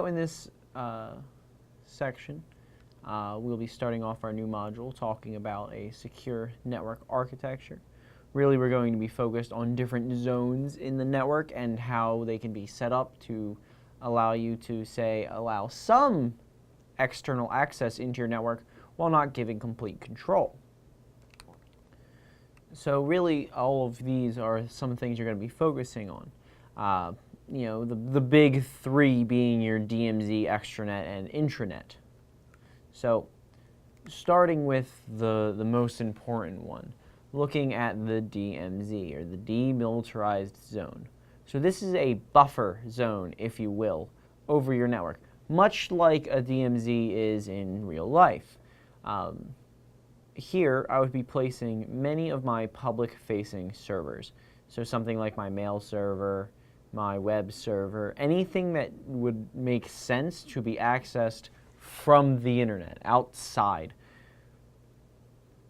So in this section, we'll be starting off our new module talking about a secure network architecture. Really, we're going to be focused on different zones in the network and how they can be set up to allow you to, say, allow some external access into your network while not giving complete control. So really, all of these are some things you're going to be focusing on. You know, the big three being your DMZ, extranet, and intranet. So starting with the most important one, looking at the DMZ, or the Demilitarized Zone. So this is a buffer zone, if you will, over your network, much like a DMZ is in real life. Here, I would be placing many of my public-facing servers. So something like my mail server, my web server, anything that would make sense to be accessed from the internet, outside.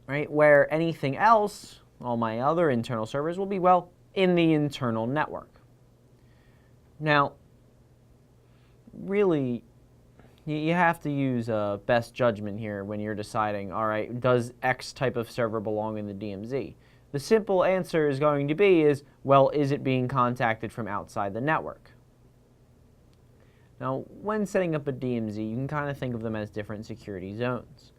Right? Where anything else, all my other internal servers, will be, well, in the internal network. Now, really, you have to use best judgment here when you're deciding, all right, does X type of server belong in the DMZ? The simple answer is going to be well, is it being contacted from outside the network? Now, when setting up a DMZ, you can kind of think of them as different security zones.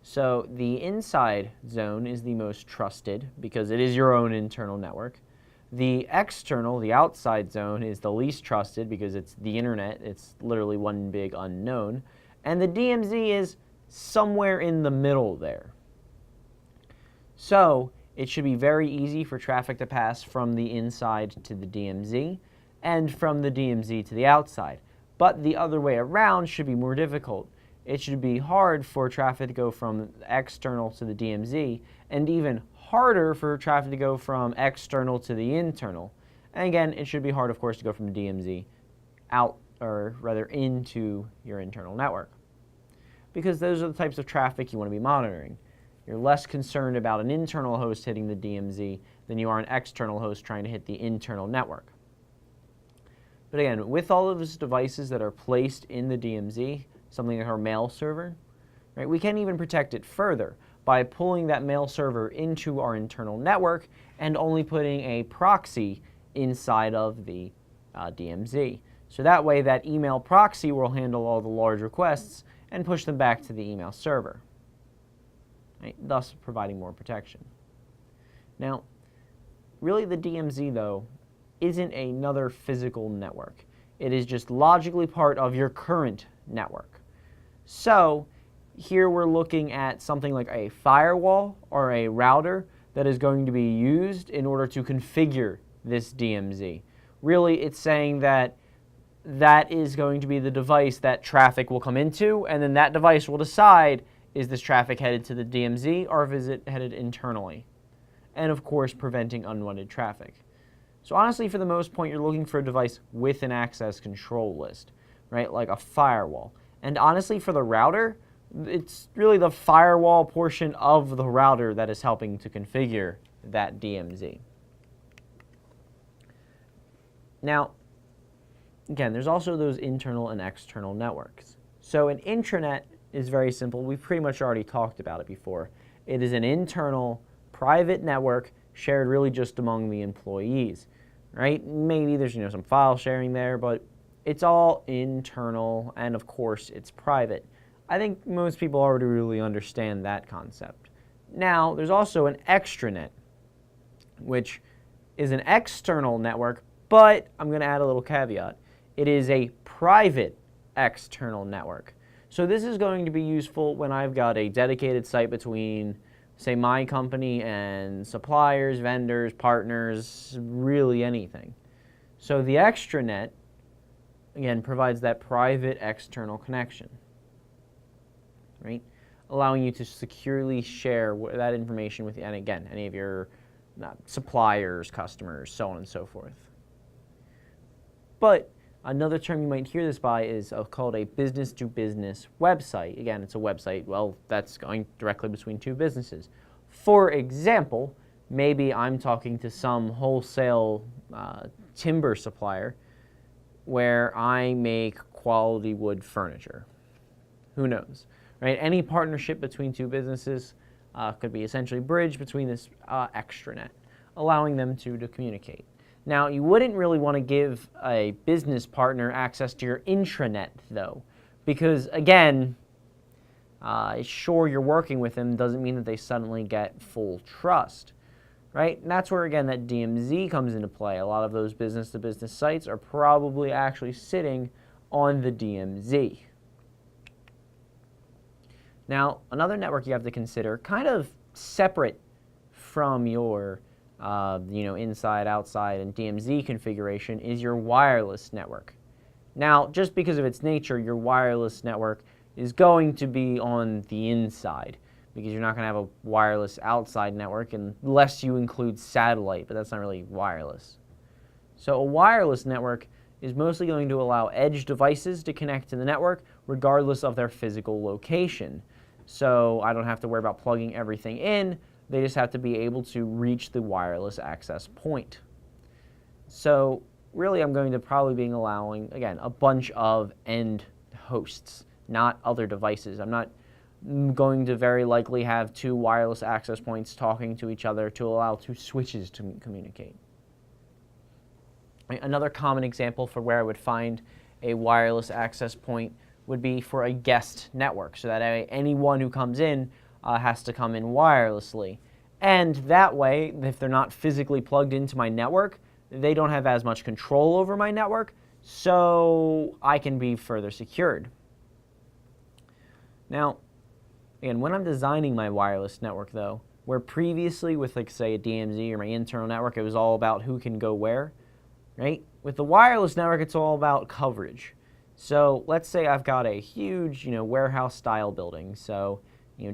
So the inside zone is the most trusted because it is your own internal network. The external, the outside zone, is the least trusted because it's the internet. It's literally one big unknown. And the DMZ is somewhere in the middle there. So it should be very easy for traffic to pass from the inside to the DMZ and from the DMZ to the outside. But the other way around should be more difficult. It should be hard for traffic to go from external to the DMZ, and even harder for traffic to go from external to the internal. And again, it should be hard, of course, to go from the DMZ out, or rather into your internal network, because those are the types of traffic you want to be monitoring. You're less concerned about an internal host hitting the DMZ than you are an external host trying to hit the internal network. But again, with all of those devices that are placed in the DMZ, something like our mail server, right, we can even protect it further by pulling that mail server into our internal network and only putting a proxy inside of the DMZ. So that way, that email proxy will handle all the large requests and push them back to the email server, right, thus providing more protection. Now, really the DMZ, though, isn't another physical network. It is just logically part of your current network. So here we're looking at something like a firewall or a router that is going to be used in order to configure this DMZ. Really, it's saying that that is going to be the device that traffic will come into, and then that device will decide, is this traffic headed to the DMZ or is it headed internally? And of course, preventing unwanted traffic. So honestly, for the most part, you're looking for a device with an access control list, right, like a firewall. And honestly, for the router, it's really the firewall portion of the router that is helping to configure that DMZ. Now, again, there's also those internal and external networks. So an intranet is very simple. We've pretty much already talked about it before. It is an internal private network shared really just among the employees, right? Maybe there's some file sharing there, but it's all internal, and of course it's private. I think most people already really understand that concept. Now, there's also an extranet, which is an external network, but I'm going to add a little caveat. It is a private external network. So this is going to be useful when I've got a dedicated site between, say, my company and suppliers, vendors, partners, really anything. So the extranet, again, provides that private external connection, right? Allowing you to securely share that information with, and again, any of your suppliers, customers, so on and so forth. But another term you might hear this by is called a business-to-business website. Again, it's a website, well, that's going directly between two businesses. For example, maybe I'm talking to some wholesale timber supplier where I make quality wood furniture. Who knows, right? Any partnership between two businesses could be essentially bridged between this extranet, allowing them to communicate. Now, you wouldn't really want to give a business partner access to your intranet, though, because, again, sure, you're working with them doesn't mean that they suddenly get full trust, right? And that's where, again, that DMZ comes into play. A lot of those business-to-business sites are probably actually sitting on the DMZ. Now, another network you have to consider, kind of separate from your inside, outside, and DMZ configuration, is your wireless network. Now, just because of its nature, your wireless network is going to be on the inside, because you're not going to have a wireless outside network unless you include satellite, but that's not really wireless. So a wireless network is mostly going to allow edge devices to connect to the network regardless of their physical location. So I don't have to worry about plugging everything in. They just have to be able to reach the wireless access point. So really, I'm going to probably be allowing, again, a bunch of end hosts, not other devices. I'm not going to very likely have two wireless access points talking to each other to allow two switches to communicate. Another common example for where I would find a wireless access point would be for a guest network, so that anyone who comes in has to come in wirelessly. And that way, if they're not physically plugged into my network, they don't have as much control over my network, so I can be further secured. Now, again, when I'm designing my wireless network, though, where previously with, like, say, a DMZ or my internal network, it was all about who can go where, right? With the wireless network, it's all about coverage. So let's say I've got a huge, warehouse-style building. So,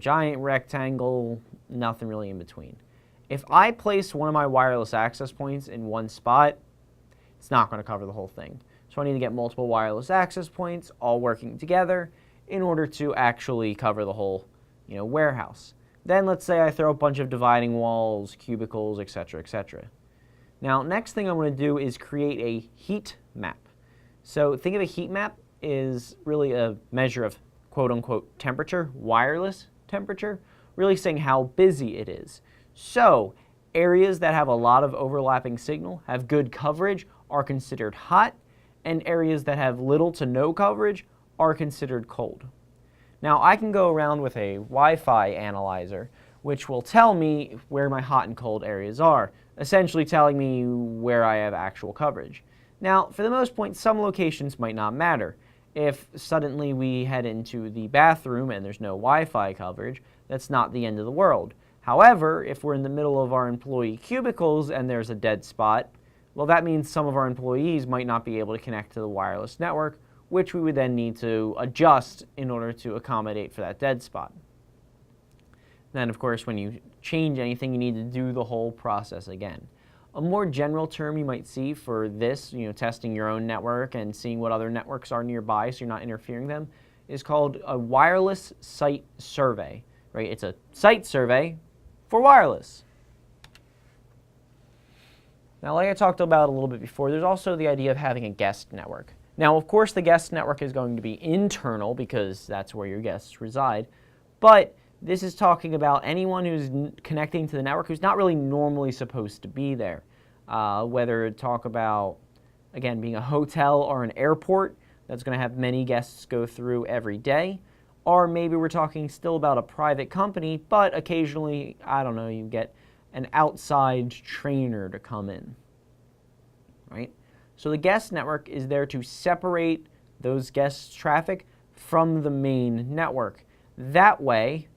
giant rectangle, nothing really in between. If I place one of my wireless access points in one spot, it's not going to cover the whole thing. So I need to get multiple wireless access points all working together in order to actually cover the whole, warehouse. Then let's say I throw a bunch of dividing walls, cubicles, etc., etc. Now, next thing I'm going to do is create a heat map. So think of a heat map is really a measure of quote-unquote temperature, wireless temperature, really saying how busy it is. So areas that have a lot of overlapping signal, have good coverage, are considered hot, and areas that have little to no coverage are considered cold. Now, I can go around with a Wi-Fi analyzer, which will tell me where my hot and cold areas are, essentially telling me where I have actual coverage. Now, for the most part, some locations might not matter. If suddenly we head into the bathroom and there's no Wi-Fi coverage, that's not the end of the world. However, if we're in the middle of our employee cubicles and there's a dead spot, well, that means some of our employees might not be able to connect to the wireless network, which we would then need to adjust in order to accommodate for that dead spot. Then, of course, when you change anything, you need to do the whole process again. A more general term you might see for this, testing your own network and seeing what other networks are nearby so you're not interfering them, is called a wireless site survey, right? It's a site survey for wireless. Now, like I talked about a little bit before, there's also the idea of having a guest network. Now, of course, the guest network is going to be internal because that's where your guests reside, but this is talking about anyone who's connecting to the network who's not really normally supposed to be there. Whether talk about, again, being a hotel or an airport that's going to have many guests go through every day, or maybe we're talking still about a private company, but occasionally, I don't know, you get an outside trainer to come in, right? So the guest network is there to separate those guests' traffic from the main network. That way,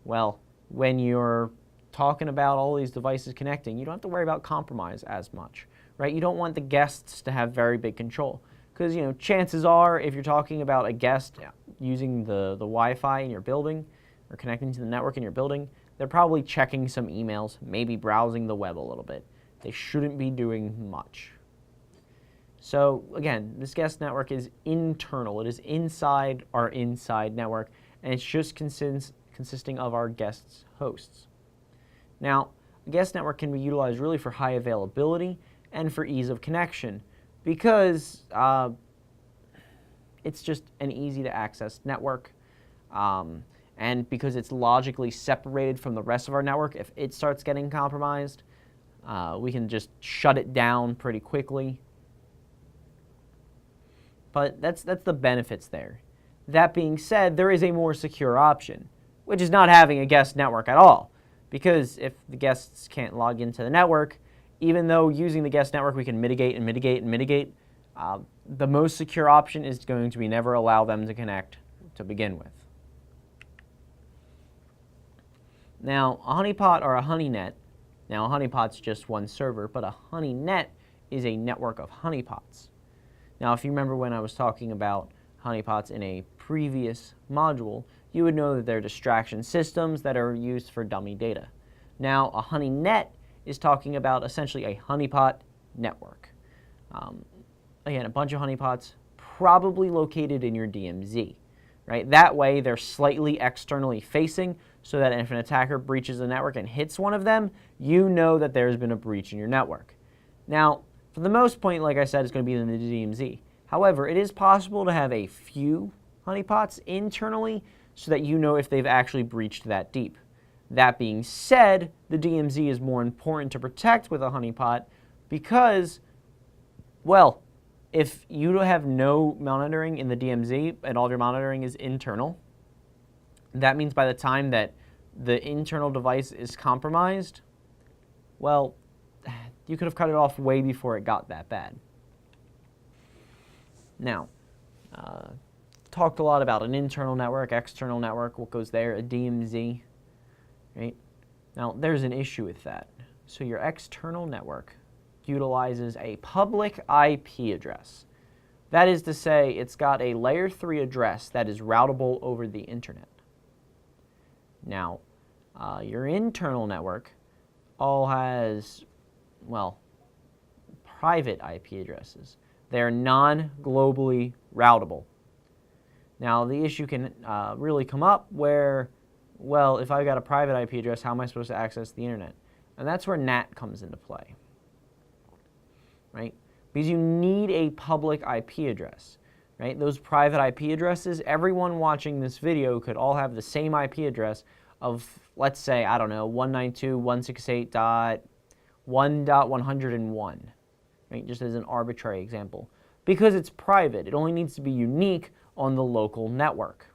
well, when you're talking about all these devices connecting, you don't have to worry about compromise as much, right? You don't want the guests to have very big control because, chances are if you're talking about a guest using the Wi-Fi in your building or connecting to the network in your building, they're probably checking some emails, maybe browsing the web a little bit. They shouldn't be doing much. So again, this guest network is internal. It is inside our inside network, and it's just consisting of our guests' hosts. Now, a guest network can be utilized really for high availability and for ease of connection because it's just an easy to access network. And because it's logically separated from the rest of our network, if it starts getting compromised, we can just shut it down pretty quickly. But that's the benefits there. That being said, there is a more secure option, which is not having a guest network at all. Because if the guests can't log into the network, even though using the guest network we can mitigate and mitigate and mitigate, the most secure option is going to be never allow them to connect to begin with. Now, a honeypot or a honeynet, now a honeypot's just one server, but a honeynet is a network of honeypots. Now, if you remember when I was talking about honeypots in a previous module, you would know that they're distraction systems that are used for dummy data. Now, a honeynet is talking about essentially a honeypot network. Again, a bunch of honeypots probably located in your DMZ, right? That way, they're slightly externally facing so that if an attacker breaches the network and hits one of them, you know that there's been a breach in your network. Now, for the most point, like I said, it's going to be in the DMZ. However, it is possible to have a few honeypots internally so that you know if they've actually breached that deep. That being said, the DMZ is more important to protect with a honeypot because, well, if you have no monitoring in the DMZ and all of your monitoring is internal, that means by the time that the internal device is compromised, well, you could have cut it off way before it got that bad. Now, talked a lot about an internal network, external network, what goes there, a DMZ, right? Now, there's an issue with that. So your external network utilizes a public IP address. That is to say, it's got a layer 3 address that is routable over the internet. Now, your internal network all has, well, private IP addresses. They're non-globally routable. Now, the issue can really come up where, well, if I've got a private IP address, how am I supposed to access the internet? And that's where NAT comes into play, right? Because you need a public IP address, right? Those private IP addresses, everyone watching this video could all have the same IP address of, let's say, I don't know, 192.168.1.101, right? Just as an arbitrary example. Because it's private, it only needs to be unique on the local network.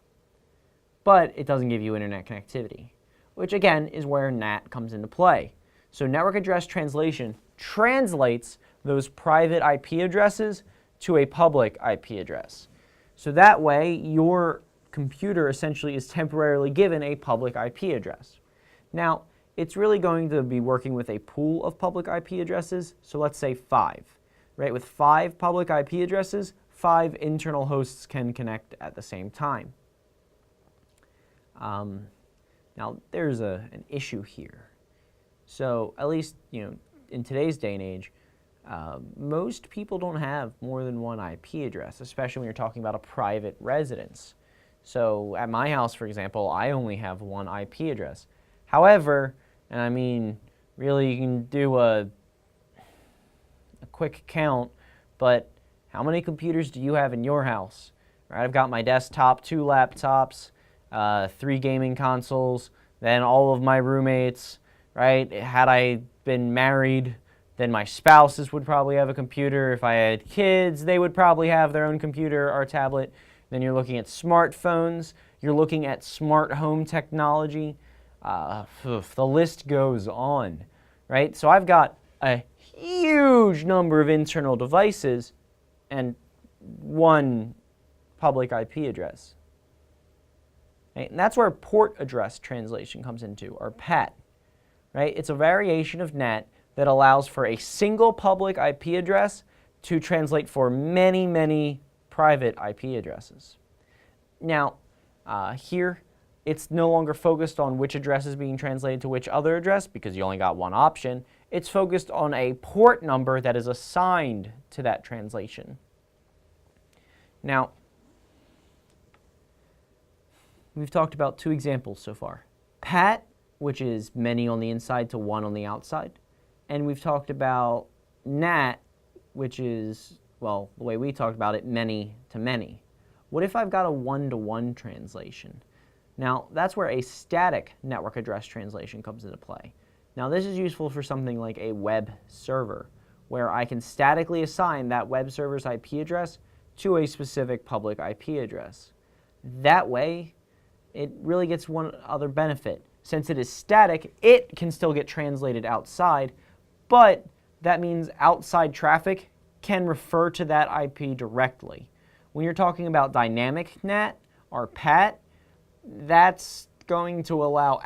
But it doesn't give you internet connectivity, which again is where NAT comes into play. So network address translation translates those private IP addresses to a public IP address. So that way, your computer essentially is temporarily given a public IP address. Now, it's really going to be working with a pool of public IP addresses, so let's say 5. Right? With 5 public IP addresses, 5 internal hosts can connect at the same time. Now, there's an issue here. So, at least, in today's day and age, most people don't have more than one IP address, especially when you're talking about a private residence. So, at my house, for example, I only have one IP address. However, and I mean, really, you can do a quick count, but how many computers do you have in your house? Right, I've got my desktop, 2 laptops, 3 gaming consoles, then all of my roommates, right? Had I been married, then my spouses would probably have a computer. If I had kids, they would probably have their own computer or tablet. Then you're looking at smartphones. You're looking at smart home technology. The list goes on, right? So I've got a huge number of internal devices and one public IP address. Right? And that's where port address translation comes into, or PAT. Right? It's a variation of NAT that allows for a single public IP address to translate for many, many private IP addresses. Now, here, it's no longer focused on which address is being translated to which other address because you only got one option. It's focused on a port number that is assigned to that translation. Now, we've talked about 2 examples so far. PAT, which is many on the inside to 1 on the outside. And we've talked about NAT, which is, well, the way we talked about it, many to many. What if I've got a one-to-one translation? Now, that's where a static network address translation comes into play. Now, this is useful for something like a web server, where I can statically assign that web server's IP address to a specific public IP address. That way, it really gets one other benefit. Since it is static, it can still get translated outside, but that means outside traffic can refer to that IP directly. When you're talking about dynamic NAT or PAT, that's going to allow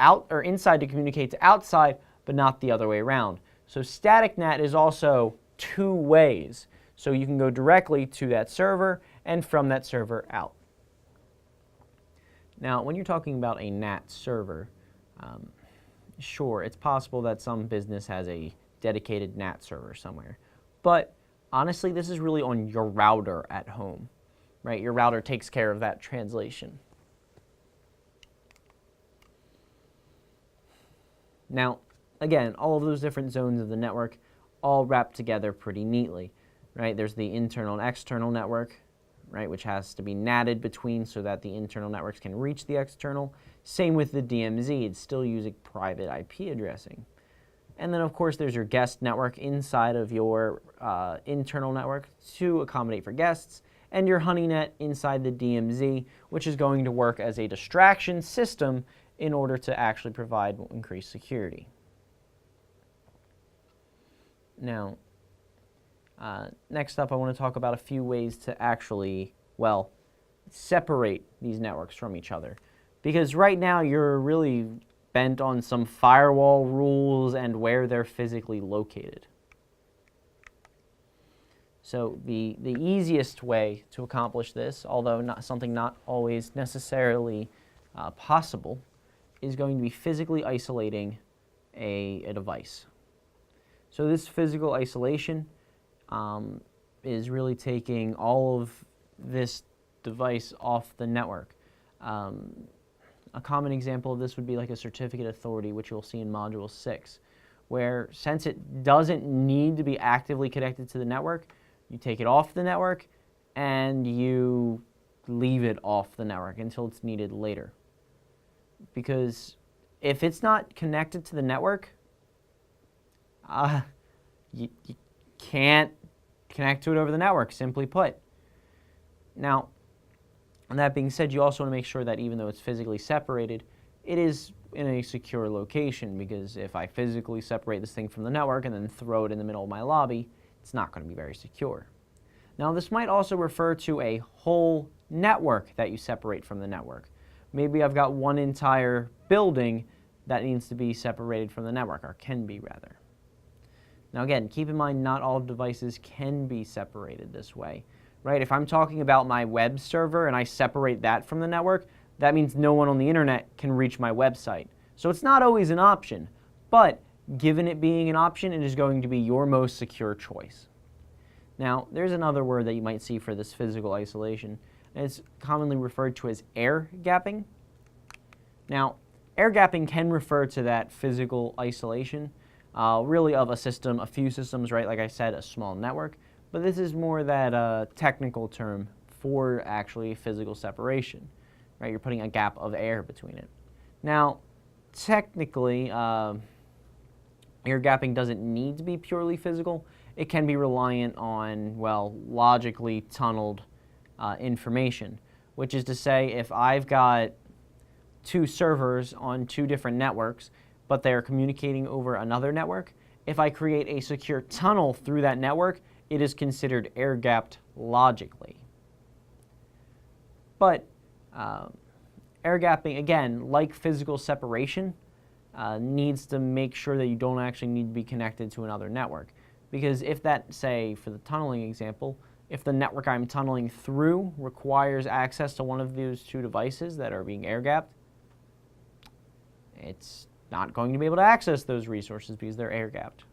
inside to communicate to outside, but not the other way around. So static NAT is also two ways. So you can go directly to that server and from that server out. Now, when you're talking about a NAT server, sure, it's possible that some business has a dedicated NAT server somewhere. But honestly, this is really on your router at home, right? Your router takes care of that translation. Now, again, all of those different zones of the network all wrap together pretty neatly, right? There's the internal and external network, right, which has to be NATed between so that the internal networks can reach the external. Same with the DMZ, it's still using private IP addressing. And then, of course, there's your guest network inside of your internal network to accommodate for guests, and your Honeynet inside the DMZ, which is going to work as a distraction system in order to actually provide increased security. Now, next up, I want to talk about a few ways to actually, well, separate these networks from each other. Because right now, you're really bent on some firewall rules and where they're physically located. So the easiest way to accomplish this, although not always necessarily possible, is going to be physically isolating a device. So this physical isolation is really taking all of this device off the network. A common example of this would be like a certificate authority, which you'll see in Module 6, where since it doesn't need to be actively connected to the network, you take it off the network and you leave it off the network until it's needed later. Because if it's not connected to the network, you can't connect to it over the network, simply put. Now, and that being said, you also want to make sure that even though it's physically separated, it is in a secure location, because if I physically separate this thing from the network and then throw it in the middle of my lobby, it's not going to be very secure. Now, this might also refer to a whole network that you separate from the network. Maybe I've got one entire building that needs to be separated from the network, or can be rather. Now again, keep in mind not all devices can be separated this way. Right? If I'm talking about my web server and I separate that from the network, that means no one on the internet can reach my website. So it's not always an option, but given it being an option, it is going to be your most secure choice. Now, there's another word that you might see for this physical isolation, and it's commonly referred to as air gapping. Now, air gapping can refer to that physical isolation, really of a system, a few systems, right? Like I said, a small network. But this is more that technical term for actually physical separation, right? You're putting a gap of air between it. Now, technically, air gapping doesn't need to be purely physical. It can be reliant on, well, logically tunneled information, which is to say if I've got two servers on two different networks, but they're communicating over another network, if I create a secure tunnel through that network, it is considered air-gapped logically. But air-gapping, again, like physical separation, needs to make sure that you don't actually need to be connected to another network. Because if that, say, for the tunneling example, if the network I'm tunneling through requires access to one of those two devices that are being air-gapped, it's not going to be able to access those resources because they're air-gapped.